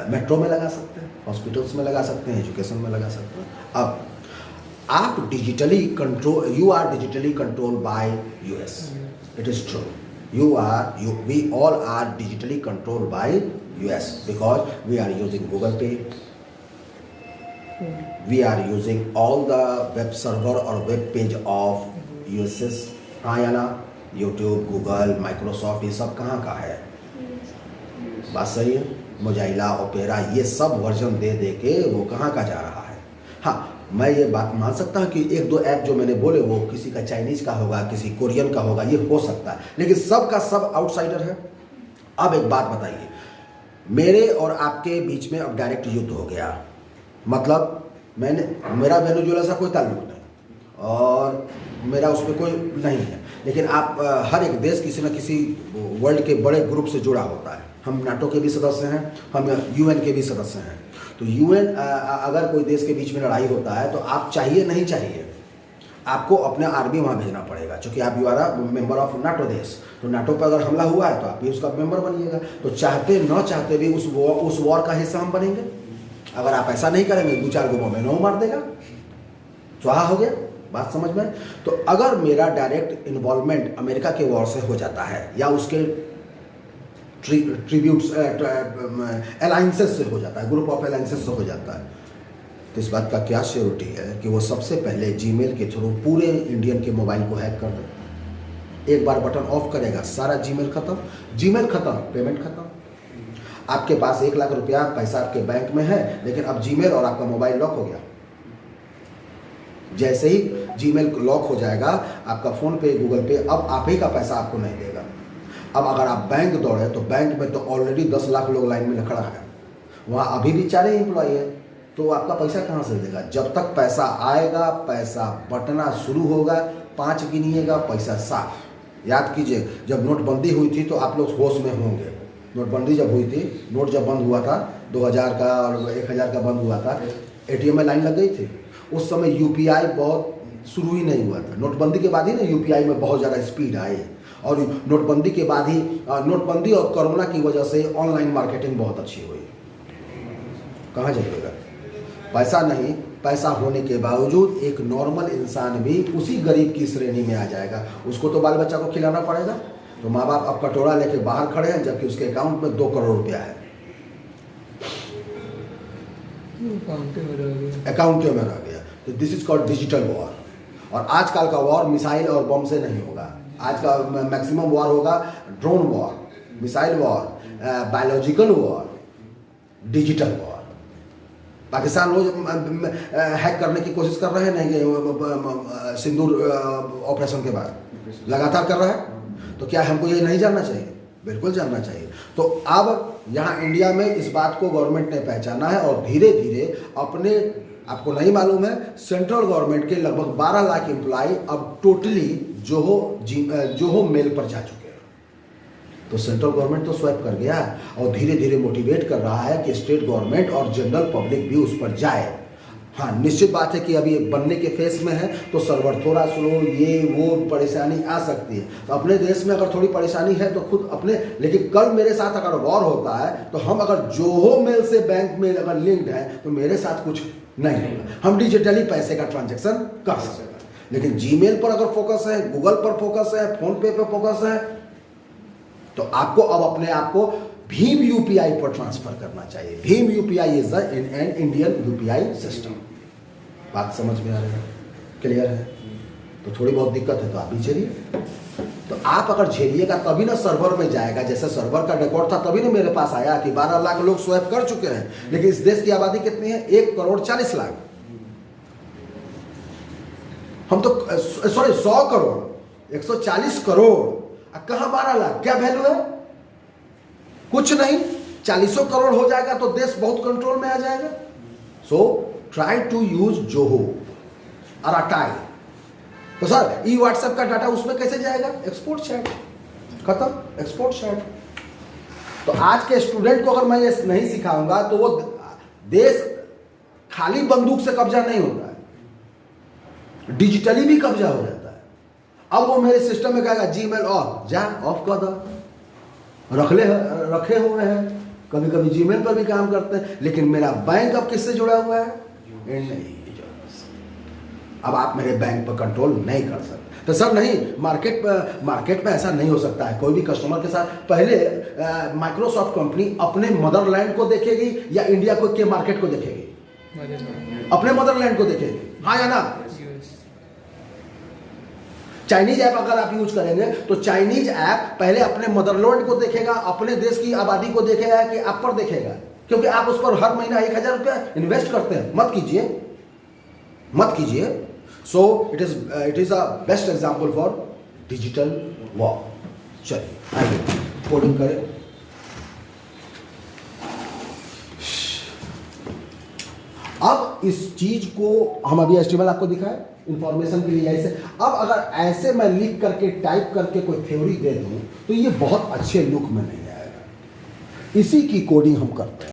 Metro में लगा सकते हैं, हॉस्पिटल्स में लगा सकते हैं, एजुकेशन में लगा सकते हैं। अब आप digitally control, you are digitally control by US, it is true, we all are digitally controlled by US because we are using Google Pay, we are using all the web server or web page of US's, हाँ या ना, YouTube, Google, Microsoft, ये सब कहाँ का है? बात सही है। मोजाइला, ओपेरा, ये सब वर्जन दे दे के वो कहाँ का जा रहा है। हाँ, मैं ये बात मान सकता हूँ कि एक दो ऐप जो मैंने बोले वो किसी का चाइनीज का होगा, किसी कोरियन का होगा, ये हो सकता है, लेकिन सब का सब आउटसाइडर है। अब एक बात बताइए, मेरे और आपके बीच में अब डायरेक्ट युद्ध हो गया, मतलब मेरा वेनेजुएला से कोई ताल्लुक नहीं और मेरा उसमें कोई नहीं है, लेकिन आप हर एक देश किसी न किसी वर्ल्ड के बड़े ग्रुप से जुड़ा होता है। हम नाटो के भी सदस्य हैं, हम यूएन के भी सदस्य हैं। तो यूएन, अगर कोई देश के बीच में लड़ाई होता है तो आप चाहिए नहीं चाहिए आपको अपने आर्मी वहाँ भेजना पड़ेगा, क्योंकि आप you are a member of NATO देश। तो नाटो पर अगर हमला हुआ है तो आप भी उसका मेंबर बनिएगा। तो चाहते न चाहते भी उस वॉर का हिस्सा हम बनेंगे। अगर आप ऐसा नहीं करेंगे, 2-4 गो बम मार देगा, स्वाहा हो गया। बात समझ में? तो अगर मेरा डायरेक्ट इन्वॉल्वमेंट अमेरिका के वॉर से हो जाता है या उसके ट्रिब्यूट्स अलायंसेस से हो जाता है, ग्रुप ऑफ अलायंसेस से हो जाता है, तो इस बात का क्या श्योरिटी है कि वो सबसे पहले जीमेल के थ्रू पूरे इंडियन के मोबाइल को हैक कर दे। एक बार बटन ऑफ करेगा, सारा जीमेल खत्म, पेमेंट खत्म। आपके पास 1 लाख रुपया पैसा आपके बैंक में है, लेकिन अब जीमेल और आपका मोबाइल लॉक हो गया। जैसे ही जीमेल लॉक हो जाएगा, आपका फोन पे, गूगल पे, अब आप ही का पैसा आपको नहीं देगा। अब अगर आप बैंक दौड़े तो बैंक में तो ऑलरेडी 10 लाख लोग लाइन में खड़ा है, वहाँ अभी भी 4 ही एम्प्लॉय है, तो आपका पैसा कहाँ से देगा? जब तक पैसा आएगा, पैसा बंटना शुरू होगा, 5 गिनिएगा, पैसा साफ। याद कीजिए, जब नोटबंदी हुई थी तो आप लोग होश में होंगे। नोटबंदी जब हुई थी, नोट जब बंद हुआ था, 2000 का और 1000 का बंद हुआ था, एटीएम में लाइन लग गई थी। उस समय यूपीआई बहुत शुरू ही नहीं हुआ था। नोटबंदी के बाद ही ना यूपीआई में बहुत ज़्यादा स्पीड आई, और नोटबंदी के बाद ही, नोटबंदी और कोरोना की वजह से ऑनलाइन मार्केटिंग बहुत अच्छी हुई। कहाँ जाइएगा? पैसा नहीं, पैसा होने के बावजूद एक नॉर्मल इंसान भी उसी गरीब की श्रेणी में आ जाएगा। उसको तो बाल बच्चा को खिलाना पड़ेगा, तो माँ बाप अब कटोरा लेके बाहर खड़े हैं, जबकि उसके अकाउंट में 2 करोड़ रुपया है, अकाउंट में रह गया। तो this is called digital war. और आजकल का वॉर मिसाइल और बम से नहीं होगा, आज का मैक्सिमम वॉर होगा drone war, missile war, biological war, digital war. Pakistan रोज हैक करने की कोशिश कर रहे हैं, नहीं सिंदूर ऑपरेशन के बाद लगातार कर रहा है। तो क्या हमको ये नहीं जानना चाहिए? बिल्कुल जानना चाहिए। तो अब यहाँ इंडिया में इस बात को गवर्नमेंट ने पहचाना है और धीरे धीरे अपने, आपको नहीं मालूम है, सेंट्रल गवर्नमेंट के लगभग 12 लाख एम्प्लॉय अब टोटली जो हो मेल पर जा चुके हैं। तो सेंट्रल गवर्नमेंट तो स्वैप कर गया और धीरे धीरे मोटिवेट कर रहा है कि स्टेट गवर्नमेंट और जनरल पब्लिक भी उस पर जाए। हाँ, निश्चित बात है कि अभी ये बनने के फेस में है, तो सर्वर थोड़ा स्लो, ये वो परेशानी आ सकती है। तो अपने देश में अगर थोड़ी परेशानी है तो खुद अपने, लेकिन कल मेरे साथ अगर वॉर होता है तो हम अगर जोहो मेल से बैंक में अगर लिंक्ड है तो मेरे साथ कुछ नहीं होगा, हम डिजिटली पैसे का ट्रांजेक्शन कर सकते हैं। लेकिन जीमेल पर अगर फोकस है, गूगल पर फोकस है, फोन पे पर फोकस है, तो आपको अब अपने आप को भीम यूपीआई पर ट्रांसफर करना चाहिए। Bhim UPI is an Indian UPI system. बात समझ में आ रही है? क्लियर है? तो थोड़ी बहुत दिक्कत है तो आप भी झेलिए। तो आप अगर झेलिएगा तभी ना सर्वर में जाएगा। जैसे सर्वर का रिकॉर्ड था तभी ना मेरे पास आया कि 12 लाख लोग स्वैप कर चुके हैं, लेकिन इस देश की आबादी कितनी है? 1 करोड़ 40 लाख। हम तो सॉरी 100 करोड़, 140 करोड़, कहाँ 12 लाख? क्या वैल्यू है? कुछ नहीं। 40 करोड़ हो जाएगा तो देश बहुत कंट्रोल में आ जाएगा। So try to use Zoho और अटाई। तो सर ई व्हाट्सएप का डाटा उसमें कैसे जाएगा? एक्सपोर्ट चैट, खत्म, एक्सपोर्ट चैट। तो आज के स्टूडेंट को अगर मैं ये नहीं सिखाऊंगा तो वो देश खाली बंदूक से कब्जा नहीं होता है, डिजिटली भी कब्जा हो जाता है। अब वो मेरे सिस्टम में कहेगा जीमेल ऑफ, जा ऑफ कर दो, रखे हुए हैं, कभी कभी जीमेल पर भी काम करते हैं, लेकिन मेरा बैंक अब किससे जुड़ा हुआ है? नहीं। अब आप मेरे बैंक पर कंट्रोल नहीं कर सकते। तो सर नहीं, मार्केट में ऐसा नहीं हो सकता है। कोई भी कस्टमर के साथ पहले माइक्रोसॉफ्ट कंपनी अपने मदरलैंड को देखेगी या इंडिया को के मार्केट को देखेगी? अपने मदरलैंड को देखेगी, हाँ या ना? चाइनीज ऐप अगर आप यूज करेंगे तो चाइनीज ऐप पहले अपने मदरलैंड को देखेगा, अपने देश की आबादी को देखेगा कि आप पर देखेगा, क्योंकि आप उस पर हर महीना 1000 रुपया इन्वेस्ट करते हैं। मत कीजिए। So it is a best example for digital war. चलिए आइए कोडिंग करें। अब इस चीज को हम अभी HTML आपको दिखाए इंफॉर्मेशन के लिए ऐसे। अब अगर ऐसे मैं लिख करके टाइप करके कोई थ्योरी दे दूं तो ये बहुत अच्छे लुक में नहीं आएगा। इसी की कोडिंग हम करते हैं।